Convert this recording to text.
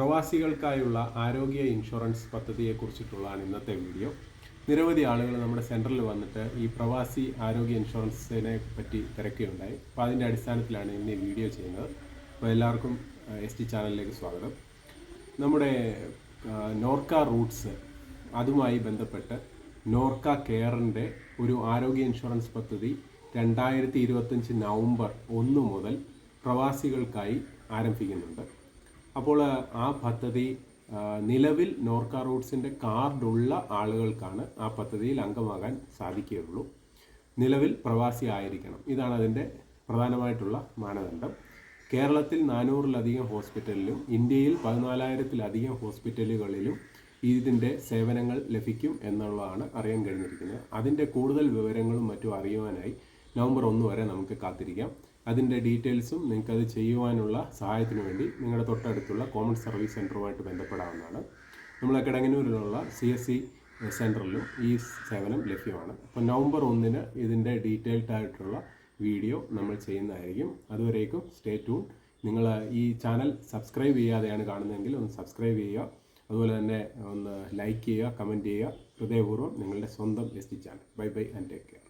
പ്രവാസികൾക്കായുള്ള ആരോഗ്യ ഇൻഷുറൻസ് പദ്ധതിയെക്കുറിച്ചിട്ടുള്ളതാണ് ഇന്നത്തെ വീഡിയോ. നിരവധി ആളുകൾ നമ്മുടെ സെൻറ്ററിൽ വന്നിട്ട് ഈ പ്രവാസി ആരോഗ്യ ഇൻഷുറൻസിനെ പറ്റി തിരക്കുകയുണ്ടായി. അപ്പോൾ അതിൻ്റെ അടിസ്ഥാനത്തിലാണ് ഇന്ന് ഈ വീഡിയോ ചെയ്യുന്നത്. അപ്പോൾ എല്ലാവർക്കും ST ചാനലിലേക്ക് സ്വാഗതം. നമ്മുടെ നോർക്ക റൂട്ട്സ് അതുമായി ബന്ധപ്പെട്ട് നോർക്ക കെയറിൻ്റെ ഒരു ആരോഗ്യ ഇൻഷുറൻസ് പദ്ധതി 2025 നവംബർ 1 മുതൽ പ്രവാസികൾക്കായി ആരംഭിക്കുന്നുണ്ട്. അപ്പോൾ ആ പദ്ധതി നിലവിൽ നോർക്ക റൂട്ട്സിൻ്റെ കാർഡുള്ള ആളുകൾക്കാണ് ആ പദ്ധതിയിൽ അംഗമാകാൻ സാധിക്കുകയുള്ളൂ. നിലവിൽ പ്രവാസി ആയിരിക്കണം. ഇതാണ് അതിൻ്റെ പ്രധാനമായിട്ടുള്ള മാനദണ്ഡം. കേരളത്തിൽ 400-ലധികം ഹോസ്പിറ്റലിലും ഇന്ത്യയിൽ 14,000-ലധികം ഹോസ്പിറ്റലുകളിലും ഇതിൻ്റെ സേവനങ്ങൾ ലഭിക്കും എന്നുള്ളതാണ് അറിയാൻ കഴിഞ്ഞിരിക്കുന്നത്. അതിൻ്റെ കൂടുതൽ വിവരങ്ങളും മറ്റും അറിയുവാനായി നവംബർ 1 വരെ നമുക്ക് കാത്തിരിക്കാം. അതിൻ്റെ ഡീറ്റെയിൽസും നിങ്ങൾക്കത് ചെയ്യുവാനുള്ള സഹായത്തിനു വേണ്ടി നിങ്ങളുടെ തൊട്ടടുത്തുള്ള കോമൺ സർവീസ് സെൻറ്ററുമായിട്ട് ബന്ധപ്പെടാവുന്നതാണ്. നമ്മളെ കിടങ്ങന്നൂരിലുള്ള CSC സെൻറ്ററിലും ഈ സേവനം ലഭ്യമാണ്. അപ്പോൾ നവംബർ 1 ഇതിൻ്റെ ഡീറ്റെയിൽഡ് ആയിട്ടുള്ള വീഡിയോ നമ്മൾ ചെയ്യുന്നതായിരിക്കും. അതുവരേക്കും സ്റ്റേ ട്യൂൺ. നിങ്ങൾ ഈ ചാനൽ സബ്സ്ക്രൈബ് ചെയ്യാതെയാണ് കാണുന്നതെങ്കിൽ ഒന്ന് സബ്സ്ക്രൈബ് ചെയ്യുക. അതുപോലെ തന്നെ ഒന്ന് ലൈക്ക് ചെയ്യുക, കമൻറ്റ് ചെയ്യുക. ഹൃദയപൂർവ്വം നിങ്ങളുടെ സ്വന്തം ST channel. Bye bye and take care.